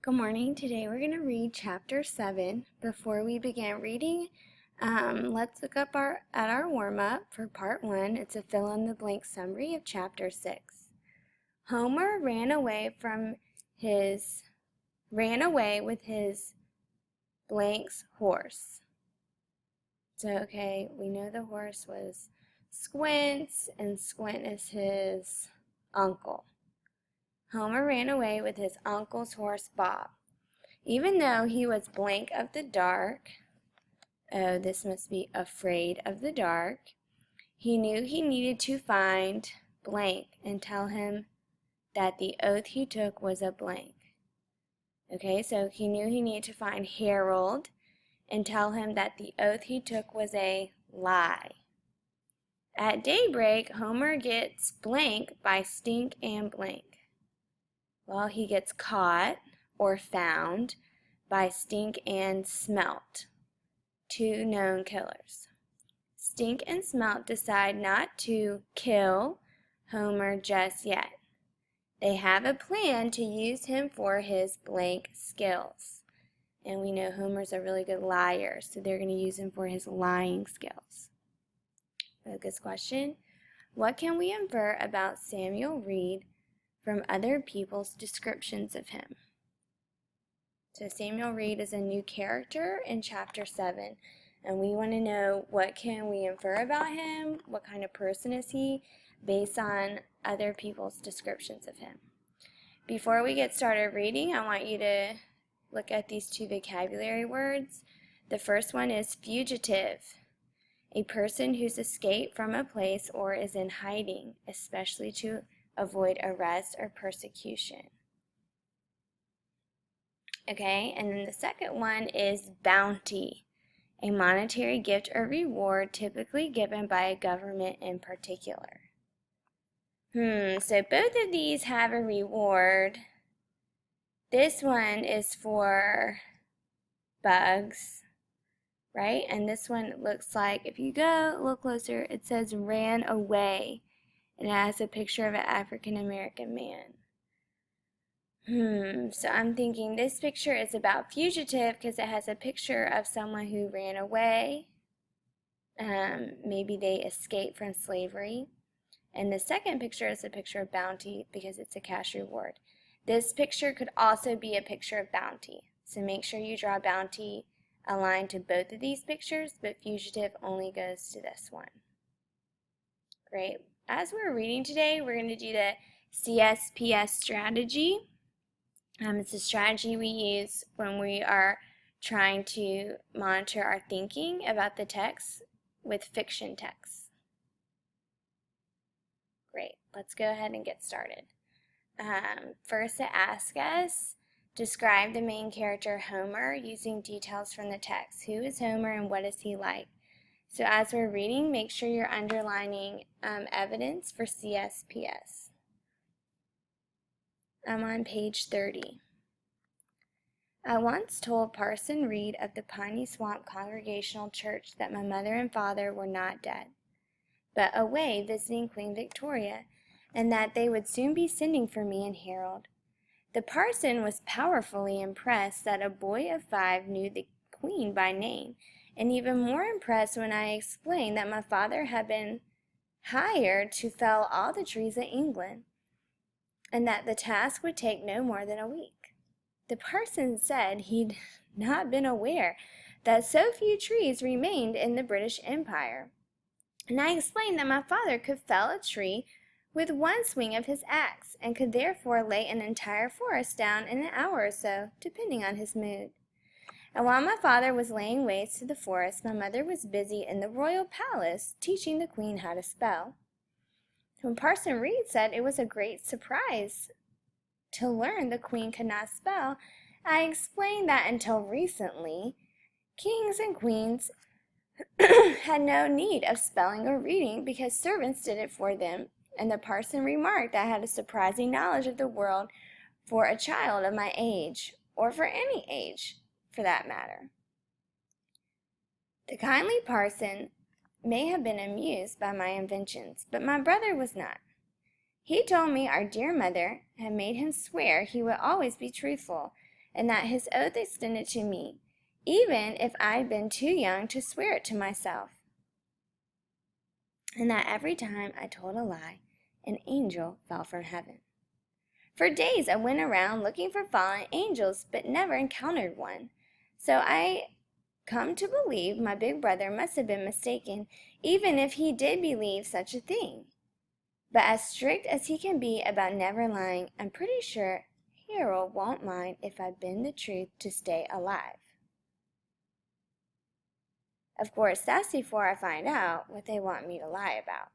Good morning. Today we're going to read chapter 7. Before we begin reading, let's look up at our warm-up for part 1. It's a fill-in-the-blank summary of chapter 6. Homer ran away with his blank's horse. So, we know the horse was Squints, and Squint is his uncle. Homer ran away with his uncle's horse, Bob. Even though he was blank of the dark, this must be afraid of the dark, he knew he needed to find blank and tell him that the oath he took was a blank. So he knew he needed to find Harold and tell him that the oath he took was a lie. At daybreak, Homer gets blank by Stink and Blank. Well, he gets caught or found by Stink and Smelt, two known killers. Stink and Smelt decide not to kill Homer just yet. They have a plan to use him for his blank skills. And we know Homer's a really good liar, so they're going to use him for his lying skills. Focus question. What can we infer about Samuel Reed from other people's descriptions of him? So Samuel Reed is a new character in chapter 7, and we want to know what can we infer about him, what kind of person is he, based on other people's descriptions of him. Before we get started reading, I want you to look at these two vocabulary words. The first one is fugitive, a person who's escaped from a place or is in hiding, especially to avoid arrest or persecution. And then the second one is bounty, a monetary gift or reward typically given by a government in particular. So both of these have a reward. This one is for bugs, right? And this one looks like, if you go a little closer, it says ran away. And it has a picture of an African American man. So I'm thinking this picture is about fugitive because it has a picture of someone who ran away. Maybe they escaped from slavery. And the second picture is a picture of bounty because it's a cash reward. This picture could also be a picture of bounty. So make sure you draw bounty aligned to both of these pictures, but fugitive only goes to this one. Great. As we're reading today, we're going to do the CSPS strategy. It's a strategy we use when we are trying to monitor our thinking about the text with fiction texts. Great. Let's go ahead and get started. First, it asks us, describe the main character Homer using details from the text. Who is Homer and what is he like? So as we're reading, make sure you're underlining evidence for CSPS. I'm on page 30. I once told Parson Reed of the Piney Swamp Congregational Church that my mother and father were not dead, but away visiting Queen Victoria, and that they would soon be sending for me and Harold. The parson was powerfully impressed that a boy of 5 knew the Queen by name, and even more impressed when I explained that my father had been hired to fell all the trees in England, and that the task would take no more than a week. The parson said he'd not been aware that so few trees remained in the British Empire, and I explained that my father could fell a tree with one swing of his axe, and could therefore lay an entire forest down in an hour or so, depending on his mood. And while my father was laying waste to the forest, my mother was busy in the royal palace teaching the Queen how to spell. When Parson Reed said it was a great surprise to learn the Queen could not spell, I explained that until recently, kings and queens had no need of spelling or reading because servants did it for them, and the parson remarked I had a surprising knowledge of the world for a child of my age, or for any age, for that matter. The kindly parson may have been amused by my inventions, but my brother was not. He told me our dear mother had made him swear he would always be truthful, and that his oath extended to me, even if I'd been too young to swear it to myself, and that every time I told a lie, an angel fell from heaven. For days I went around looking for fallen angels, but never encountered one. So I come to believe my big brother must have been mistaken, even if he did believe such a thing. But as strict as he can be about never lying, I'm pretty sure Harold won't mind if I bend the truth to stay alive. Of course, that's before I find out what they want me to lie about.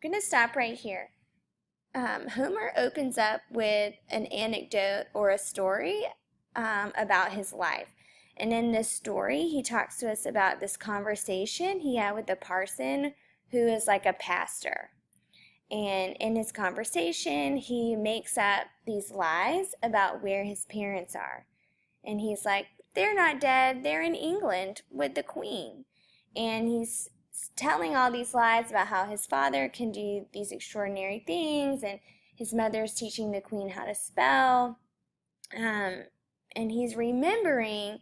I'm going to stop right here. Homer opens up with an anecdote or a story about his life. And in this story, he talks to us about this conversation he had with the parson who is like a pastor. And in his conversation, he makes up these lies about where his parents are. And he's like, they're not dead, they're in England with the Queen. And he's telling all these lies about how his father can do these extraordinary things, and his mother's teaching the Queen how to spell. And he's remembering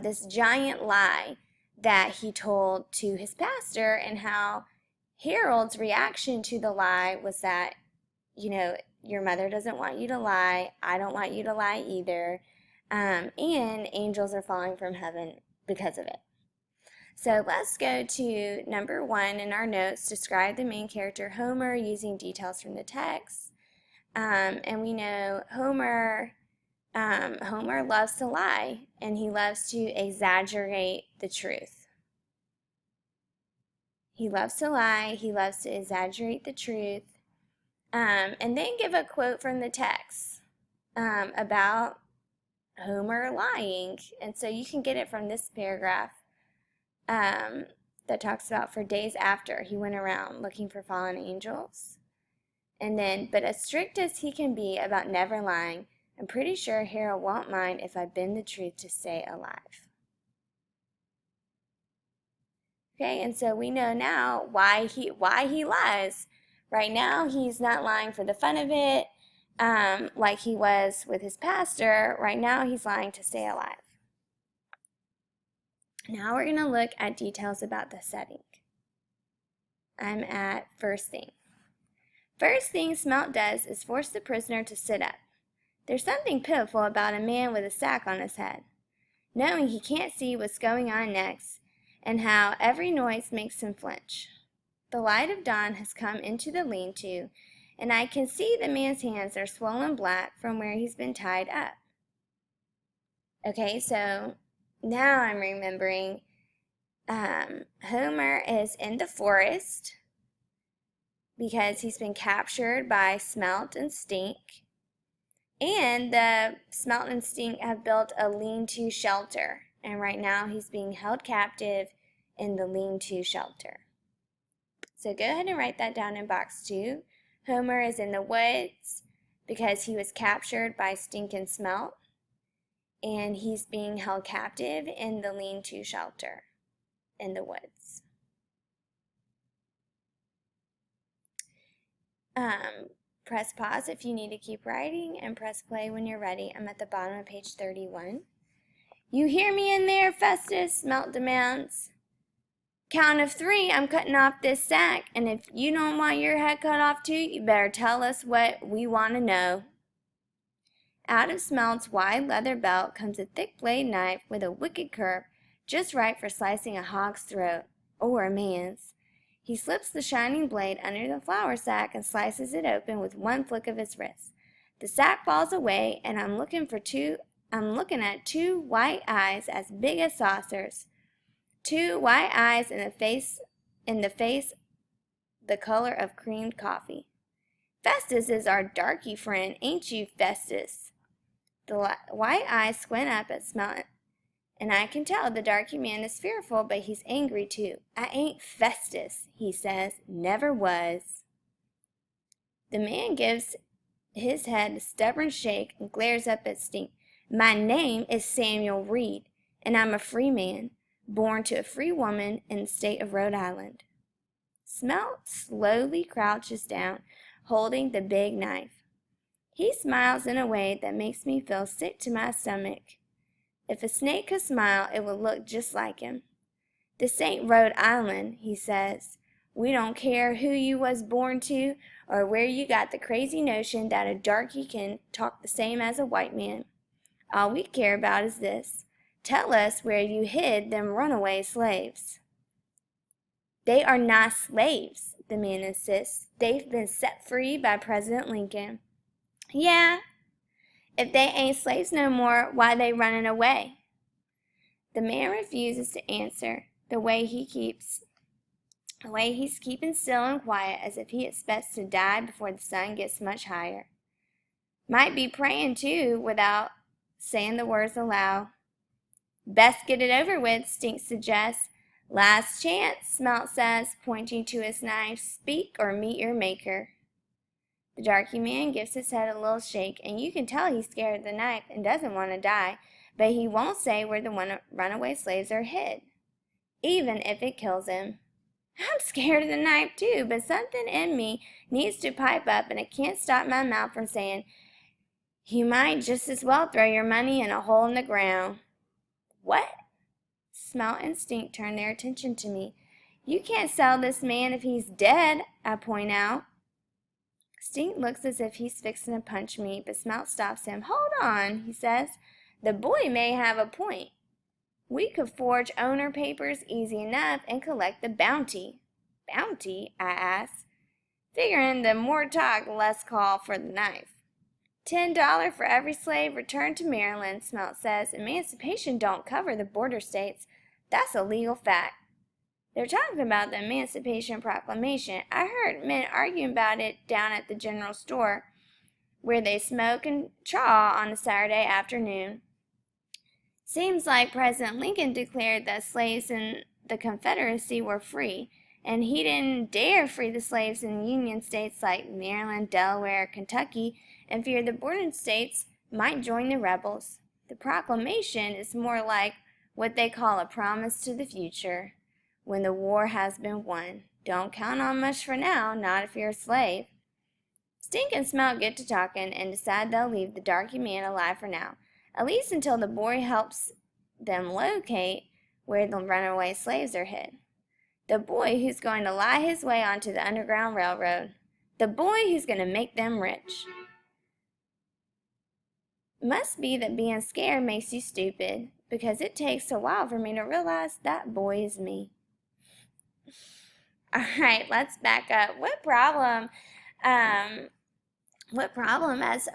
this giant lie that he told to his pastor, and how Harold's reaction to the lie was that, you know, your mother doesn't want you to lie, I don't want you to lie either, and angels are falling from heaven because of it. So let's go to number 1 in our notes, describe the main character Homer using details from the text. And we know Homer loves to lie, and he loves to exaggerate the truth. He loves to lie, he loves to exaggerate the truth, and then give a quote from the text about Homer lying. And so you can get it from this paragraph that talks about, for days after he went around looking for fallen angels. And then, but as strict as he can be about never lying, I'm pretty sure Harold won't mind if I bend the truth to stay alive. Okay, and so we know now why he lies. Right now, he's not lying for the fun of it, like he was with his pastor. Right now, he's lying to stay alive. Now we're going to look at details about the setting. I'm at first thing. First thing Smelt does is force the prisoner to sit up. There's something pitiful about a man with a sack on his head, knowing he can't see what's going on next, and how every noise makes him flinch. The light of dawn has come into the lean-to, and I can see the man's hands are swollen black from where he's been tied up. Okay, so now I'm remembering Homer is in the forest because he's been captured by Smelt and Stink. And the Smelt and Stink have built a lean-to shelter. And right now he's being held captive in the lean-to shelter. So go ahead and write that down in box 2. Homer is in the woods because he was captured by Stink and Smelt. And he's being held captive in the lean-to shelter in the woods. Press pause if you need to keep writing, and press play when you're ready. I'm at the bottom of page 31. You hear me in there, Festus? Smelt demands. Count of 3, I'm cutting off this sack, and if you don't want your head cut off too, you better tell us what we want to know. Out of Smelt's wide leather belt comes a thick blade knife with a wicked curve, just right for slicing a hog's throat, or a man's. He slips the shining blade under the flour sack and slices it open with one flick of his wrist. The sack falls away, and I'm looking at 2 white eyes as big as saucers. 2 white eyes in the face the color of creamed coffee. Festus is our darky friend, ain't you, Festus? The white eyes squint up at Smelt, and I can tell the darky man is fearful, but he's angry too. I ain't Festus, he says, never was. The man gives his head a stubborn shake and glares up at Stink. My name is Samuel Reed, and I'm a free man, born to a free woman in the state of Rhode Island. Smelt slowly crouches down, holding the big knife. He smiles in a way that makes me feel sick to my stomach. If a snake could smile, it would look just like him. "This ain't Rhode Island," he says. "We don't care who you was born to or where you got the crazy notion that a darky can talk the same as a white man. All we care about is this. Tell us where you hid them runaway slaves." "They are not slaves," the man insists. "They've been set free by President Lincoln." "Yeah? If they ain't slaves no more, why they running away?" The man refuses to answer. The way he's keeping still and quiet, as if he expects to die before the sun gets much higher. Might be praying too, without saying the words aloud. "Best get it over with," Stink suggests. "Last chance," Smelt says, pointing to his knife. "Speak or meet your maker." The darky man gives his head a little shake, and you can tell he's scared of the knife and doesn't want to die, but he won't say where the runaway slaves are hid, even if it kills him. I'm scared of the knife too, but something in me needs to pipe up, and it can't stop my mouth from saying, "You might just as well throw your money in a hole in the ground." "What?" Smelt and Stink turn their attention to me. "You can't sell this man if he's dead," I point out. Stink looks as if he's fixing to punch me, but Smelt stops him. "Hold on," he says. "The boy may have a point. We could forge owner papers easy enough and collect the bounty." "Bounty?" I ask, figuring the more talk, less call for the knife. $10 for every slave returned to Maryland," Smelt says. "Emancipation don't cover the border states. That's a legal fact." They're talking about the Emancipation Proclamation. I heard men arguing about it down at the general store, where they smoke and chaw on a Saturday afternoon. Seems like President Lincoln declared that slaves in the Confederacy were free, and he didn't dare free the slaves in Union states like Maryland, Delaware, Kentucky, and feared the border states might join the rebels. The proclamation is more like what they call a promise to the future, when the war has been won. Don't count on much for now, not if you're a slave. Stink and Smelt get to talking and decide they'll leave the darky man alive for now, at least until the boy helps them locate where the runaway slaves are hid. The boy who's going to lie his way onto the Underground Railroad. The boy who's going to make them rich. Must be that being scared makes you stupid, because it takes a while for me to realize that boy is me. All right, let's back up. What problem has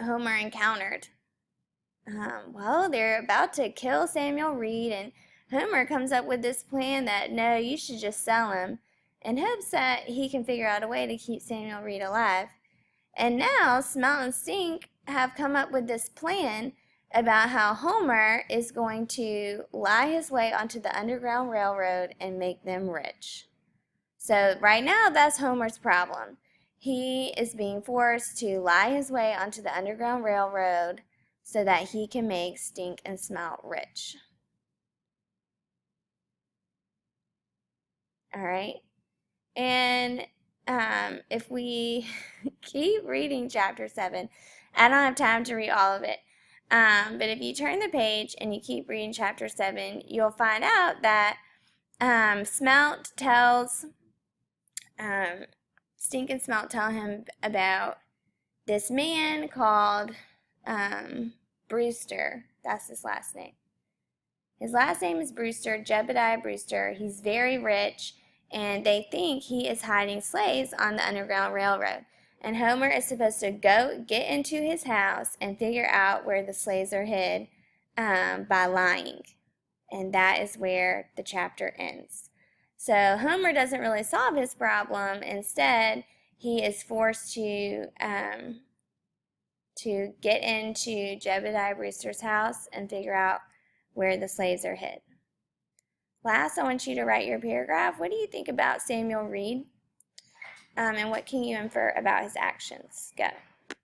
Homer encountered? Well, they're about to kill Samuel Reed, and Homer comes up with this plan that, no, you should just sell him, in hopes that he can figure out a way to keep Samuel Reed alive. And now Smelt and Stink have come up with this plan about how Homer is going to lie his way onto the Underground Railroad and make them rich. So right now, that's Homer's problem. He is being forced to lie his way onto the Underground Railroad so that he can make Stink and Smelt rich. All right. And if we keep reading chapter 7, I don't have time to read all of it. But if you turn the page and you keep reading chapter 7, you'll find out that Smelt tells Stink and Smelt tell him about this man called Brewster. That's his last name. His last name is Brewster, Jebediah Brewster. He's very rich, and they think he is hiding slaves on the Underground Railroad. And Homer is supposed to go get into his house and figure out where the slaves are hid by lying. And that is where the chapter ends. So Homer doesn't really solve his problem. Instead, he is forced to get into Jebediah Brewster's house and figure out where the slaves are hid. Last, I want you to write your paragraph. What do you think about Samuel Reed? And what can you infer about his actions? Go.